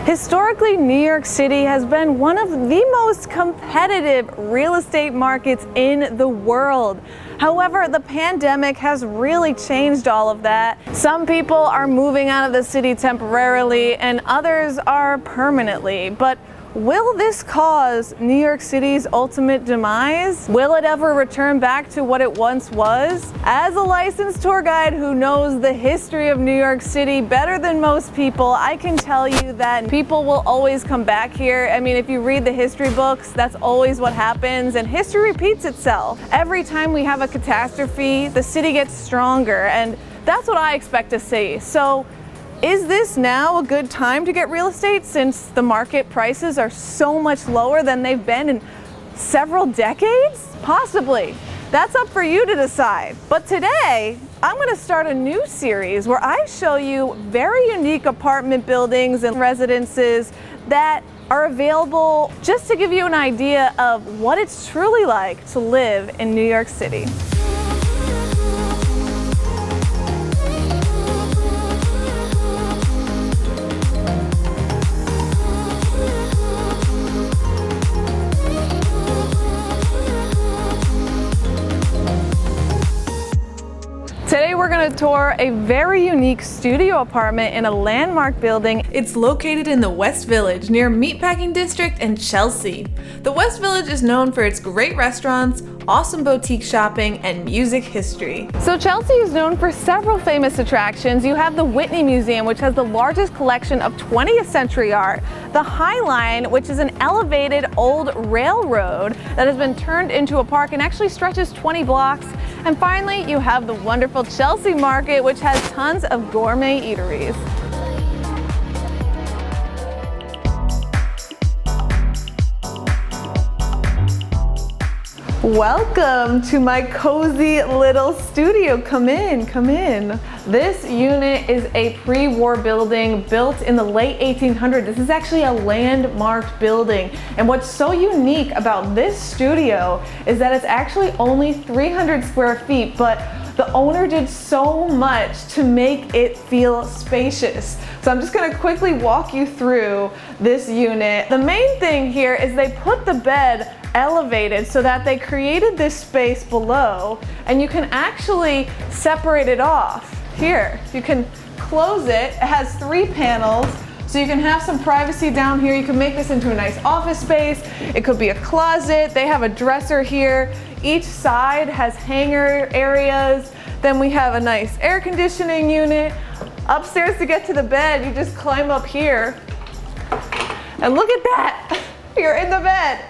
Historically, New York City has been one of the most competitive real estate markets in the world. However, the pandemic has really changed all of that. Some people are moving out of the city temporarily and others are permanently. But will this cause New York City's ultimate demise? Will it ever return back to what it once was? As a licensed tour guide who knows the history of New York City better than most people, I can tell you that people will always come back here. I mean, if you read the history books, that's always what happens, and history repeats itself. Every time we have a catastrophe, the city gets stronger, and that's what I expect to see. So, is this now a good time to get real estate since the market prices are so much lower than they've been in several decades? Possibly. That's up for you to decide. But today, I'm going to start a new series where I show you very unique apartment buildings and residences that are available just to give you an idea of what it's truly like to live in New York City. Today we're going to tour a very unique studio apartment in a landmark building. It's located in the West Village near Meatpacking District and Chelsea. The West Village is known for its great restaurants, awesome boutique shopping, and music history. So Chelsea is known for several famous attractions. You have the Whitney Museum, which has the largest collection of 20th century art, the High Line, which is an elevated old railroad that has been turned into a park and actually stretches 20 blocks. And finally, you have the wonderful Chelsea Market, which has tons of gourmet eateries. Welcome to my cozy little studio. Come in, come in. This unit is a pre-war building built in the late 1800s. This is actually a landmark building. And what's so unique about this studio is that it's actually only 300 square feet, but the owner did so much to make it feel spacious. So I'm just gonna quickly walk you through this unit. The main thing here is they put the bed elevated so that they created this space below, and you can actually separate it off. Here, you can close it. It has 3 panels, so you can have some privacy down here. You can make this into a nice office space. It could be a closet. They have a dresser here. Each side has hanger areas. Then we have a nice air conditioning unit. Upstairs, to get to the bed, you just climb up here. And look at that, you're in the bed.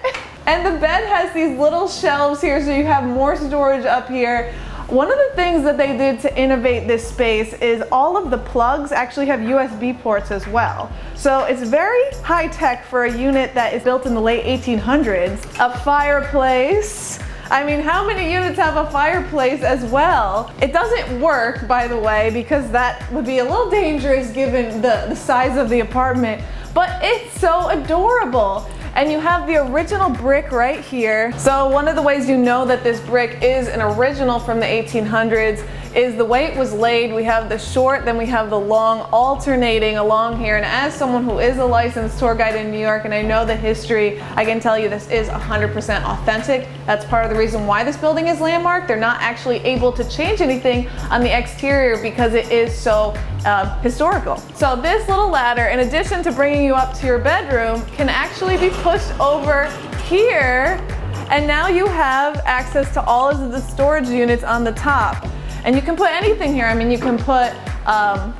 And the bed has these little shelves here, so you have more storage up here. One of the things that they did to innovate this space is all of the plugs actually have USB ports as well. So it's very high tech for a unit that is built in the late 1800s. A fireplace. I mean, how many units have a fireplace as well? It doesn't work, by the way, because that would be a little dangerous given the size of the apartment, but it's so adorable. And you have the original brick right here. So one of the ways you know that this brick is an original from the 1800s is the way it was laid. We have the short, then we have the long alternating along here. And as someone who is a licensed tour guide in New York and I know the history, I can tell you this is 100% authentic. That's part of the reason why this building is landmark. They're not actually able to change anything on the exterior because it is so historical. So this little ladder, in addition to bringing you up to your bedroom, can actually be pushed over here, and now you have access to all of the storage units on the top. And you can put anything here. I mean, you can put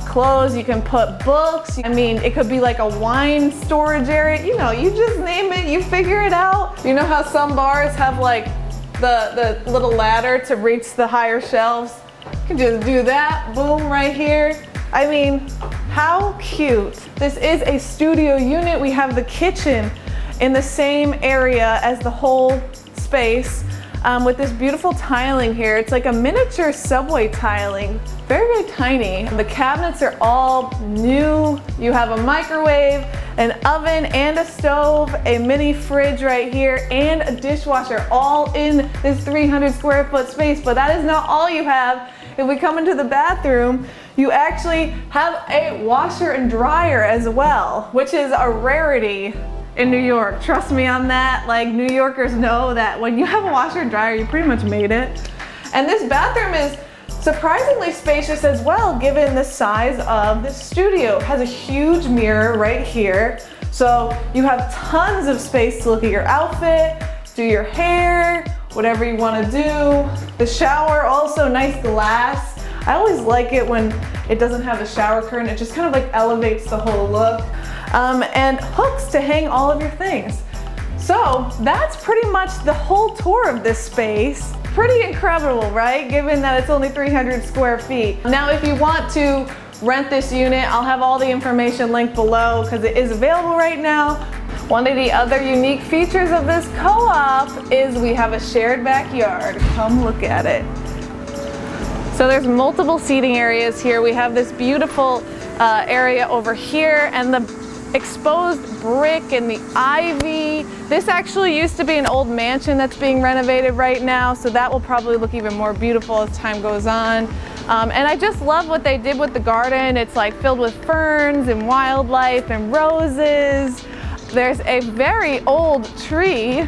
clothes, you can put books. I mean, it could be like a wine storage area. You know, you just name it, you figure it out. You know how some bars have like the little ladder to reach the higher shelves? You can just do that, boom, right here. I mean, how cute. This is a studio unit. We have the kitchen in the same area as the whole space with this beautiful tiling here. It's like a miniature subway tiling, very, very tiny. The cabinets are all new. You have a microwave, an oven and a stove, a mini fridge right here, and a dishwasher all in this 300 square foot space. But that is not all you have. if we come into the bathroom, you actually have a washer and dryer as well, which is a rarity in New York. Trust me on that. Like, New Yorkers know that when you have a washer and dryer, you pretty much made it. And this bathroom is surprisingly spacious as well, given the size of the studio. It has a huge mirror right here. So you have tons of space to look at your outfit, do your hair, whatever you want to do. The shower, also nice glass. I always like it when it doesn't have a shower curtain. It just kind of like elevates the whole look. And hooks to hang all of your things. So that's pretty much the whole tour of this space. Pretty incredible, right? Given that it's only 300 square feet. Now, if you want to rent this unit, I'll have all the information linked below because it is available right now. One of the other unique features of this co-op is we have a shared backyard. Come look at it. So there's multiple seating areas here. We have this beautiful area over here, and the exposed brick and the ivy. This actually used to be an old mansion that's being renovated right now, so that will probably look even more beautiful as time goes on. And I just love what they did with the garden. It's like filled with ferns and wildlife and roses. There's a very old tree.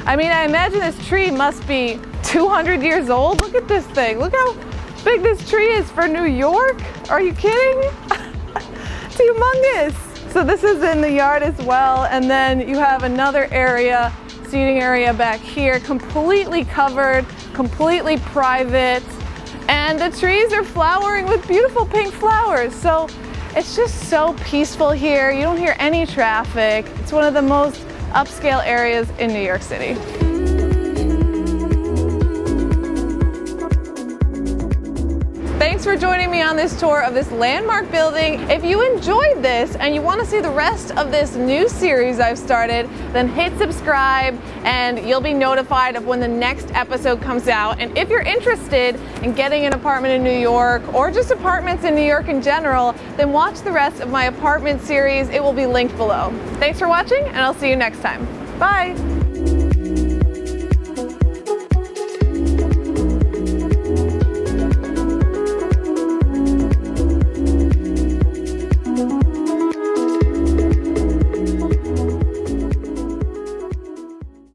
I mean, I imagine this tree must be 200 years old. Look at this thing. Look how big this tree is for New York. Are you kidding? It's humongous. So this is in the yard as well, and then you have another area, seating area back here, completely covered, completely private, and the trees are flowering with beautiful pink flowers. So it's just so peaceful here. You don't hear any traffic. It's one of the most upscale areas in New York City. Thanks for joining me on this tour of this landmark building. If you enjoyed this and you want to see the rest of this new series I've started, then hit subscribe and you'll be notified of when the next episode comes out. And if you're interested in getting an apartment in New York or just apartments in New York in general, then watch the rest of my apartment series. It will be linked below. Thanks for watching, and I'll see you next time. Bye.